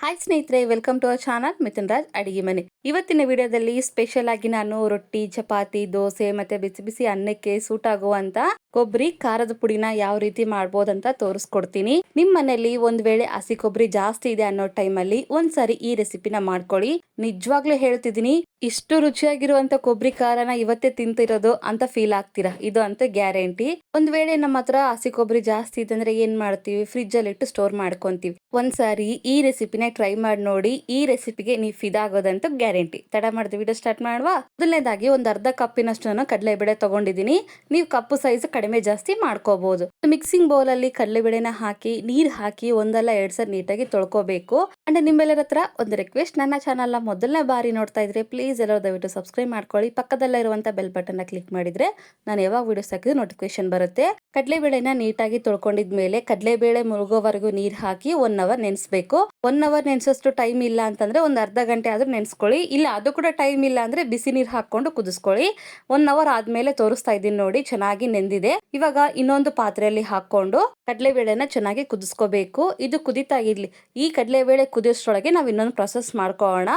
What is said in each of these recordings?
Hi ಸ್ನೇಹಿತರೆ, welcome to our channel Mithun Raj ಅಡಿಗೆ ಮನೆ. ಇವತ್ತಿನ ವಿಡಿಯೋದಲ್ಲಿ ಸ್ಪೆಷಲ್ ಆಗಿ ನಾನು ರೊಟ್ಟಿ, ಚಪಾತಿ, ದೋಸೆ ಮತ್ತೆ ಬಿಸಿ ಬಿಸಿ ಅನ್ನಕ್ಕೆ ಸೂಟ್ ಆಗುವಂತ ಕೊಬ್ಬರಿ ಖಾರದ ಪುಡಿನ ಯಾವ ರೀತಿ ಮಾಡ್ಬೋದಂತ ತೋರಿಸ್ಕೊಡ್ತೀನಿ. ನಿಮ್ ಮನೇಲಿ ಒಂದ್ ವೇಳೆ ಹಸಿ ಕೊಬ್ಬರಿ ಜಾಸ್ತಿ ಇದೆ ಅನ್ನೋ ಟೈಮಲ್ಲಿ ಒಂದ್ಸರಿ ಈ ರೆಸಿಪಿನ ಮಾಡ್ಕೊಳ್ಳಿ. ನಿಜವಾಗ್ಲೂ ಹೇಳ್ತಿದೀನಿ, ಇಷ್ಟು ರುಚಿಯಾಗಿರುವಂತ ಕೊಬ್ಬರಿ ಖಾರನ ಇವತ್ತೇ ತಿಂತಿರೋದು ಅಂತ ಫೀಲ್ ಆಗ್ತೀರಾ. ಇದು ಅಂತ ಗ್ಯಾರಂಟಿ. ಒಂದ್ ವೇಳೆ ನಮ್ಮ ಹತ್ರ ಹಸಿ ಕೊಬ್ಬರಿ ಜಾಸ್ತಿ ಇದೆ ಅಂದ್ರೆ ಏನ್ ಮಾಡ್ತೀವಿ, ಫ್ರಿಜ್ ಅಲ್ಲಿ ಇಟ್ಟು ಸ್ಟೋರ್ ಮಾಡ್ಕೊಂತೀವಿ. ಒಂದ್ಸಾರಿ ಈ ರೆಸಿಪಿನ ಟ್ರೈ ಮಾಡಿ ನೋಡಿ. ಈ ರೆಸಿಪಿಗೆ ನೀವು ಫಿದಾಗೋದಂತ ಗ್ಯಾರಂಟಿ. ತಡ ಮಾಡಿದ ವಿಡಿಯೋ ಸ್ಟಾರ್ಟ್ ಮಾಡುವ. ಮೊದಲನೇದಾಗಿ ಒಂದ್ ಅರ್ಧ ಕಪ್ಪಿನಷ್ಟು ನಾನು ಕಡಲೆಬೇಳೆ ತಗೊಂಡಿದ್ದೀನಿ. ನೀವು ಕಪ್ಪು ಸೈಜ್ ಕಡಿಮೆ ಜಾಸ್ತಿ ಮಾಡ್ಕೋಬಹುದು. ಮಿಕ್ಸಿಂಗ್ ಬೌಲ್ ಅಲ್ಲಿ ಕಡಲೆಬೇಳೆನ ಹಾಕಿ ನೀರ್ ಹಾಕಿ ಒಂದಲ್ಲ ಎರಡ್ ಸಲ ನೀಟಾಗಿ ತೊಳ್ಕೋಬೇಕು. ಅಂಡ್ ನಿಮ್ಮೆಲ್ಲರ ಹತ್ರ ಒಂದು ರಿಕ್ವೆಸ್ಟ್, ನನ್ನ ಚಾನಲ್ ನ ಮೊದಲನೇ ಬಾರಿ ನೋಡ್ತಾ ಇದ್ರೆ ಪ್ಲೀಸ್ ಎಲ್ಲರೂ ದಯವಿಟ್ಟು ಸಬ್ಸ್ಕ್ರೈಬ್ ಮಾಡ್ಕೊಳ್ಳಿ. ಪಕ್ಕದಲ್ಲೇ ಇರುವಂತ ಬೆಲ್ ಬಟನ್ ನ ಕ್ಲಿಕ್ ಮಾಡಿದ್ರೆ ನಾನು ಯಾವಾಗ ವಿಡಿಯೋಸ್ ಹಾಕಿದ್ರೆ ನೋಟಿಫಿಕೇಶನ್ ಬರುತ್ತೆ. ಕಡಲೆಬೇಳೆನ ನೀಟಾಗಿ ತೊಳ್ಕೊಂಡಿದ್ಮೇಲೆ ಕಡಲೆಬೇಳೆ ಮುಳುಗೋವರೆಗೂ ನೀರ್ ಹಾಕಿ 1 ಅವರ್ ನೆನೆಸ್ಬೇಕು. 1 ಅವರ್ ನೆನ್ಸೋಷ್ಟು ಟೈಮ್ ಇಲ್ಲ ಅಂತಂದ್ರೆ ಒಂದ್ ಅರ್ಧ ಗಂಟೆ ಆದ್ರೂ ನೆನ್ಸ್ಕೊಳ್ಳಿ. ಇಲ್ಲ ಅದು ಕೂಡ ಟೈಮ್ ಇಲ್ಲ ಅಂದ್ರೆ ಬಿಸಿ ನೀರ್ ಹಾಕೊಂಡು ಕುದಿಸ್ಕೊಳ್ಳಿ. 1 ಅವರ್ ಆದ್ಮೇಲೆ ತೋರಿಸ್ತಾ ಇದ್ದೀನಿ ನೋಡಿ, ಚೆನ್ನಾಗಿ ನೆಂದಿದೆ. ಇವಾಗ ಇನ್ನೊಂದು ಪಾತ್ರೆಯಲ್ಲಿ ಹಾಕೊಂಡು ಕಡಲೆಬೇಳೆನ ಚೆನ್ನಾಗಿ ಕುದಿಸ್ಕೋಬೇಕು. ಇದು ಕುದಿತಾ ಇರ್ಲಿ. ಈ ಕಡಲೆಬೇಳೆ ಕುದಿಯೋಷ್ಟ್ರೊಳಗೆ ನಾವು ಇನ್ನೊಂದು ಪ್ರೊಸೆಸ್ ಮಾಡ್ಕೊಳ್ಳೋಣ.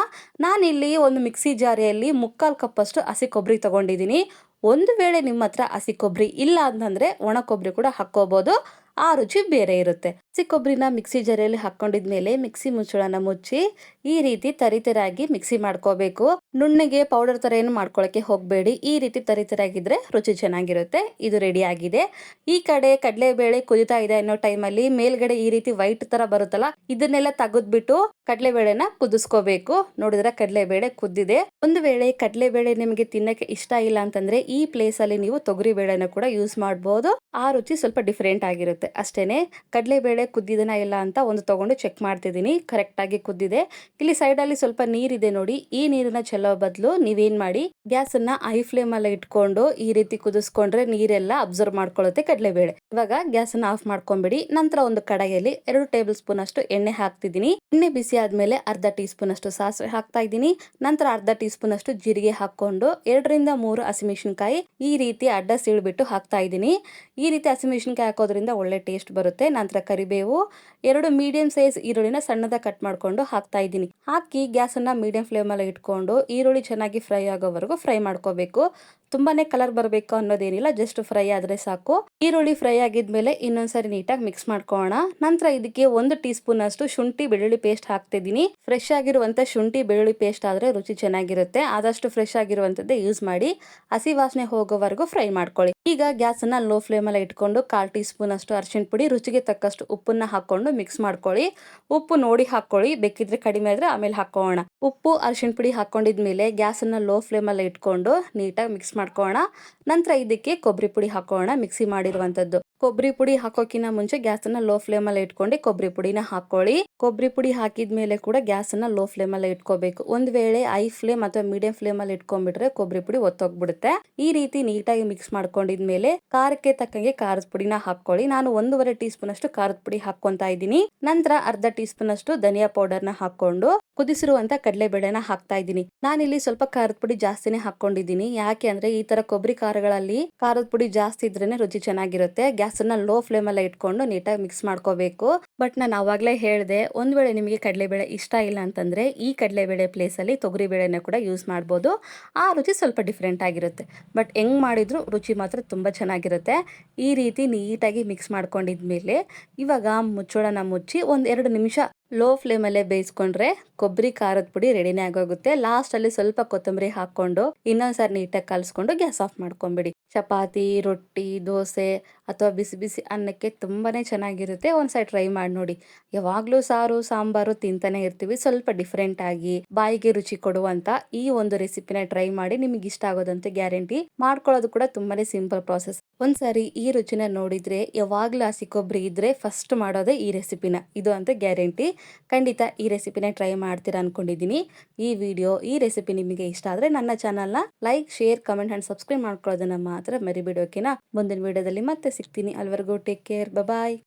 ನಾನಿಲ್ಲಿ ಒಂದು ಮಿಕ್ಸಿ ಜಾರಿಯಲ್ಲಿ 3/4 ಕಪ್ ಅಷ್ಟು ಹಸಿ ಕೊಬ್ಬರಿ ತಗೊಂಡಿದ್ದೀನಿ. ಒಂದು ವೇಳೆ ನಿಮ್ಮ ಹತ್ರ ಹಸಿ ಕೊಬ್ಬರಿ ಇಲ್ಲ ಅಂತಂದ್ರೆ ಒಣ ಕೊಬ್ಬರಿ ಕೂಡ ಹಾಕೋಬಹುದು. ಆ ರುಚಿ ಬೇರೆ ಇರುತ್ತೆ. ಹಸಿ ಕೊಬ್ಬರಿನ ಮಿಕ್ಸಿ ಜಾರಿಯಲ್ಲಿ ಹಾಕೊಂಡಿದ್ಮೇಲೆ ಮಿಕ್ಸಿ ಮುಚ್ಚಳನ ಮುಚ್ಚಿ ಈ ರೀತಿ ತರಿತರಾಗಿ ಮಿಕ್ಸಿ ಮಾಡ್ಕೋಬೇಕು. ನುಣ್ಣಗೆ ಪೌಡರ್ ತರ ಏನು ಮಾಡ್ಕೊಳಕ್ಕೆ ಹೋಗ್ಬೇಡಿ. ಈ ರೀತಿ ತರಿತರಾಗಿದ್ರೆ ರುಚಿ ಚೆನ್ನಾಗಿರುತ್ತೆ. ಇದು ರೆಡಿ ಆಗಿದೆ. ಈ ಕಡೆ ಕಡಲೆಬೇಳೆ ಕುದಿತಾ ಇದೆ ಅನ್ನೋ ಟೈಮಲ್ಲಿ ಮೇಲ್ಗಡೆ ಈ ರೀತಿ ವೈಟ್ ತರ ಬರುತ್ತಲ್ಲ, ಇದನ್ನೆಲ್ಲ ತೆಗೆದ್ಬಿಟ್ಟು ಕಡಲೆಬೇಳೆನ ಕುದಿಸ್ಕೋಬೇಕು. ನೋಡಿದ್ರೆ ಕಡಲೆಬೇಳೆ ಕುದ್ದಿದೆ. ಒಂದು ವೇಳೆ ಕಡಲೆಬೇಳೆ ನಿಮಗೆ ತಿನ್ನಕ್ಕೆ ಇಷ್ಟ ಇಲ್ಲ ಅಂತಂದ್ರೆ ಈ ಪ್ಲೇಸ್ ಅಲ್ಲಿ ನೀವು ತೊಗರಿ ಬೇಳೆನ ಕೂಡ ಯೂಸ್ ಮಾಡಬಹುದು. ಆ ರುಚಿ ಸ್ವಲ್ಪ ಡಿಫ್ರೆಂಟ್ ಆಗಿರುತ್ತೆ ಅಷ್ಟೇನೆ. ಕಡಲೆಬೇಳೆ ಕುದ್ದಿದನ ಇಲ್ಲ ಅಂತ ಒಂದು ತಗೊಂಡು ಚೆಕ್ ಮಾಡ್ತಿದ್ದೀನಿ. ಕರೆಕ್ಟ್ ಆಗಿ ಕುದ್ದಿದೆ. ಇಲ್ಲಿ ಸೈಡ್ ಅಲ್ಲಿ ಸ್ವಲ್ಪ ನೀರಿದೆ ನೋಡಿ. ಈ ನೀರನ್ನ ಚೆಲ್ಲೋ ಬದಲು ನೀವೇನ್ ಮಾಡಿ, ಗ್ಯಾಸ್ ಅನ್ನ ಹೈ ಫ್ಲೇಮ್ ಅಲ್ಲಿ ಇಟ್ಕೊಂಡು ಈ ರೀತಿ ಕುದಿಸ್ಕೊಂಡ್ರೆ ನೀರೆಲ್ಲ ಅಬ್ಸರ್ವ್ ಮಾಡ್ಕೊಳ್ಳುತ್ತೆ ಕಡಲೆಬೇಳೆ. ಇವಾಗ ಗ್ಯಾಸ್ ಅನ್ನ ಆಫ್ ಮಾಡ್ಕೊಂಡ್ಬಿಡಿ. ನಂತರ ಒಂದು ಕಡಾಯಿಯಲ್ಲಿ 2 ಟೇಬಲ್ ಸ್ಪೂನ್ ಅಷ್ಟು ಎಣ್ಣೆ ಹಾಕ್ತಿದ್ದೀನಿ. ಎಣ್ಣೆ ಬಿಸಿ ಆದ್ಮೇಲೆ ಅರ್ಧ ಟೀ ಸ್ಪೂನ್ ಅಷ್ಟು ಸಾಸಿವೆ ಹಾಕ್ತಾ ಇದ್ದೀನಿ. ನಂತರ ಅರ್ಧ ಟೀ ಸ್ಪೂನ್ ಅಷ್ಟು ಜೀರಿಗೆ ಹಾಕೊಂಡು 2 ರಿಂದ 3 ಹಸಿಮೆಣಸಿನಕಾಯಿ ಈ ರೀತಿ ಅಡ್ಡ ಸೀಳ್ಬಿಟ್ಟು ಹಾಕ್ತಾ ಇದ್ದೀನಿ. ಈ ರೀತಿ ಹಸಿಮೆಣಸಿನಕಾಯಿ ಹಾಕೋದ್ರಿಂದ ಒಳ್ಳೆ ಟೇಸ್ಟ್ ಬರುತ್ತೆ. ನಂತರ ಕರಿಬೇವು, 2 ಮೀಡಿಯಂ ಸೈಜ್ ಈರುಳ್ಳಿನ ಸಣ್ಣದಾಗಿ ಕಟ್ ಮಾಡ್ಕೊಂಡು ಹಾಕ್ತಾ ಇದ್ದೀನಿ. ಹಾಕಿ ಗ್ಯಾಸ್ ಅನ್ನ ಮೀಡಿಯಂ ಫ್ಲೇಮ್ ಅಲ್ಲಿ ಇಟ್ಕೊಂಡು ಈರುಳ್ಳಿ ಚೆನ್ನಾಗಿ ಫ್ರೈ ಆಗೋವರೆಗೂ ಫ್ರೈ ಮಾಡ್ಕೋಬೇಕು. ತುಂಬಾನೇ ಕಲರ್ ಬರಬೇಕು ಅನ್ನೋದೇನಿಲ್ಲ, ಜಸ್ಟ್ ಫ್ರೈ ಆದ್ರೆ ಸಾಕು. ಈರುಳ್ಳಿ ಫ್ರೈ ಆಗಿದ್ಮೇಲೆ ಇನ್ನೊಂದ್ಸರಿ ನೀಟಾಗಿ ಮಿಕ್ಸ್ ಮಾಡ್ಕೊಳ್ಳೋಣ. ನಂತರ ಇದಕ್ಕೆ 1 ಟೀ ಸ್ಪೂನ್ ಅಷ್ಟು ಶುಂಠಿ ಬೆಳ್ಳುಳ್ಳಿ ಪೇಸ್ಟ್ ಹಾಕ್ತಿದ್ದೀನಿ. ಫ್ರೆಶ್ ಆಗಿರುವಂತ ಶುಂಠಿ ಬೆಳ್ಳುಳ್ಳಿ ಪೇಸ್ಟ್ ಆದ್ರೆ ರುಚಿ ಚೆನ್ನಾಗಿರುತ್ತೆ. ಆದಷ್ಟು ಫ್ರೆಶ್ ಆಗಿರುವಂತದ್ದೇ ಯೂಸ್ ಮಾಡಿ. ಹಸಿ ವಾಸನೆ ಹೋಗೋವರೆಗೂ ಫ್ರೈ ಮಾಡ್ಕೊಳ್ಳಿ. ಈಗ ಗ್ಯಾಸ್ ಅನ್ನ ಲೋ ಫ್ಲೇಮ್ ಅಲ್ಲಿ ಇಟ್ಕೊಂಡು 1/4 ಟೀ ಸ್ಪೂನ್ ಅಷ್ಟು ಅರಿಶಿನ ಪುಡಿ, ರುಚಿಗೆ ತಕ್ಕಷ್ಟು ಉಪ್ಪನ್ನ ಹಾಕೊಂಡು ಮಿಕ್ಸ್ ಮಾಡ್ಕೊಳ್ಳಿ. ಉಪ್ಪು ನೋಡಿ ಹಾಕೊಳ್ಳಿ, ಬೇಕಿದ್ರೆ ಕಡಿಮೆ ಆದ್ರೆ ಆಮೇಲೆ ಹಾಕೋಣ. ಉಪ್ಪು ಅರಿಶಿನ ಪುಡಿ ಹಾಕೊಂಡಿದ್ಮೇಲೆ ಗ್ಯಾಸ್ ಅನ್ನ ಲೋ ಫ್ಲೇಮ್ ಅಲ್ಲಿ ಇಟ್ಕೊಂಡು ನೀಟಾಗಿ ಮಿಕ್ಸ್ ಮಾಡ್ಕೋಣ. ನಂತರ ಇದಕ್ಕೆ ಕೊಬ್ಬರಿ ಪುಡಿ ಹಾಕೋಣ, ಮಿಕ್ಸಿ ಮಾಡಿರುವಂತದ್ದು. ಕೊಬ್ಬರಿ ಪುಡಿ ಹಾಕೋಕಿನ ಮುಂಚೆ ಗ್ಯಾಸ್ ಅನ್ನ ಲೋ ಫ್ಲೇಮ್ ಅಲ್ಲಿ ಇಟ್ಕೊಂಡು ಕೊಬ್ಬರಿ ಪುಡಿನ ಹಾಕೊಳ್ಳಿ. ಕೊಬ್ಬರಿ ಪುಡಿ ಹಾಕಿದ್ಮೇಲೆ ಕೂಡ ಗ್ಯಾಸ್ ಅನ್ನ ಲೋ ಫ್ಲೇಮ್ ಅಲ್ಲಿ ಇಟ್ಕೋಬೇಕು. ಒಂದ್ ವೇಳೆ ಹೈ ಫ್ಲೇಮ್ ಅಥವಾ ಮೀಡಿಯಂ ಫ್ಲೇಮ್ ಅಲ್ಲಿ ಇಟ್ಕೊಂಡ್ಬಿಟ್ರೆ ಕೊಬ್ಬರಿ ಪುಡಿ ಒತ್ತೋಗ್ಬಿಡುತ್ತೆ. ಈ ರೀತಿ ನೀಟಾಗಿ ಮಿಕ್ಸ್ ಮಾಡ್ಕೊಂಡಿದ್ಮೇಲೆ ಖಾರಕ್ಕೆ ತಕ್ಕಂಗೆ ಖಾರದ ಪುಡಿನ ಹಾಕೊಳ್ಳಿ. ನಾನು 1.5 ಟೀ ಸ್ಪೂನ್ ಅಷ್ಟು ಖಾರದ ಪುಡಿ ಹಾಕೊಂತಾ ಇದ್ದೀನಿ. ನಂತರ ಅರ್ಧ ಟೀ ಸ್ಪೂನ್ ಅಷ್ಟು ಧನಿಯಾ ಪೌಡರ್ ನ ಹಾಕೊಂಡು ಕುದಿಸಿರುವಂತ ಕಡಲೆಬೇಳೆನ ಹಾಕ್ತಾ ಇದ್ದೀನಿ. ನಾನಿಲ್ಲಿ ಸ್ವಲ್ಪ ಖಾರದ ಪುಡಿ ಜಾಸ್ತಿನೇ ಹಾಕೊಂಡಿದ್ದೀನಿ. ಯಾಕೆ ಅಂದ್ರೆ ಈ ತರ ಕೊಬ್ಬರಿ ಖಾರಗಳಲ್ಲಿ ಖಾರದ ಪುಡಿ ಜಾಸ್ತಿ ಇದ್ರೇನೆ ರುಚಿ ಚೆನ್ನಾಗಿರುತ್ತೆ. ಗ್ಯಾಸ್ ಅನ್ನ ಲೋ ಫ್ಲೇಮ್ ಅಲ್ಲೇ ಇಟ್ಕೊಂಡು ನೀಟಾಗಿ ಮಿಕ್ಸ್ ಮಾಡ್ಕೋಬೇಕು. ಬಟ್ ನಾನು ಅವಾಗ್ಲೇ ಹೇಳಿದೆ, ಒಂದ್ ವೇಳೆ ನಿಮಗೆ ಕಡಲೆಬೇಳೆ ಇಷ್ಟ ಇಲ್ಲ ಅಂತಂದ್ರೆ ಈ ಕಡಲೆಬೇಳೆ ಪ್ಲೇಸ್ ಅಲ್ಲಿ ತೊಗರಿ ಬೇಳೆನ ಕೂಡ ಯೂಸ್ ಮಾಡ್ಬೋದು. ಆ ರುಚಿ ಸ್ವಲ್ಪ ಡಿಫ್ರೆಂಟ್ ಆಗಿರುತ್ತೆ. ಬಟ್ ಹೆಂಗ್ ಮಾಡಿದ್ರು ರುಚಿ ಮಾತ್ರ ತುಂಬಾ ಚೆನ್ನಾಗಿರುತ್ತೆ. ಈ ರೀತಿ ನೀಟಾಗಿ ಮಿಕ್ಸ್ ಮಾಡ್ಕೊಂಡಿದ್ಮೇಲೆ ಇವಾಗ ಮುಚ್ಚಳನ ಮುಚ್ಚಿ 1-2 ನಿಮಿಷ ಲೋ ಫ್ಲೇಮ್ ಅಲ್ಲೇ ಬೇಯಿಸ್ಕೊಂಡ್ರೆ ಕೊಬ್ಬರಿ ಖಾರದ ಪುಡಿ ರೆಡಿನೇ ಆಗೋಗುತ್ತೆ. ಲಾಸ್ಟ್ ಅಲ್ಲಿ ಸ್ವಲ್ಪ ಕೊತ್ತಂಬರಿ ಹಾಕೊಂಡು ಇನ್ನೊಂದ್ಸರಿ ನೀಟಾಗಿ ಕಲ್ಸ್ಕೊಂಡು ಗ್ಯಾಸ್ ಆಫ್ ಮಾಡ್ಕೊಂಡ್ಬಿಡಿ. ಚಪಾತಿ, ರೊಟ್ಟಿ, ದೋಸೆ ಅಥವಾ ಬಿಸಿ ಬಿಸಿ ಅನ್ನಕ್ಕೆ ತುಂಬಾನೇ ಚೆನ್ನಾಗಿರುತ್ತೆ. ಒಂದ್ಸರಿ ಟ್ರೈ ಮಾಡಿ ನೋಡಿ. ಯಾವಾಗ್ಲೂ ಸಾರು ಸಾಂಬಾರು ತಿಂತಾನೆ ಇರ್ತೀವಿ. ಸ್ವಲ್ಪ ಡಿಫ್ರೆಂಟ್ ಆಗಿ ಬಾಯಿಗೆ ರುಚಿ ಕೊಡುವಂತ ಈ ಒಂದು ರೆಸಿಪಿನ ಟ್ರೈ ಮಾಡಿ. ನಿಮಗೆ ಇಷ್ಟ ಆಗೋದಂತೂ ಗ್ಯಾರಂಟಿ. ಮಾಡ್ಕೊಳ್ಳೋದು ಕೂಡ ತುಂಬಾನೇ ಸಿಂಪಲ್ ಪ್ರಾಸೆಸ್. ಒಂದ್ಸರಿ ಈ ರುಚಿನ ನೋಡಿದ್ರೆ ಯಾವಾಗ್ಲೂ ಹಸಿ ಕೊಬ್ಬರಿ ಇದ್ರೆ ಫಸ್ಟ್ ಮಾಡೋದೇ ಈ ರೆಸಿಪಿನ. ಇದು ಅಂತ ಗ್ಯಾರಂಟಿ. ಖಂಡಿತ ಈ ರೆಸಿಪಿನ ಟ್ರೈ ಮಾಡ್ತೀರಾ ಅನ್ಕೊಂಡಿದ್ದೀನಿ. ಈ ರೆಸಿಪಿ ನಿಮಗೆ ಇಷ್ಟ ಆದ್ರೆ ನನ್ನ ಚಾನಲ್ನ like, share, comment and subscribe ಮಾಡ್ಕೊಳ್ಳೋದನ್ನ ಮಾತ್ರ ಮರಿಬೇಡಿ. ಓಕೆನಾ? ಮುಂದಿನ ವಿಡಿಯೋದಲ್ಲಿ ಮತ್ತೆ ಸಿಗ್ತೀನಿ. ಅಲ್ಲಿವರೆಗೂ ಟೇಕ್ ಕೇರ್. ಬಾಯ್.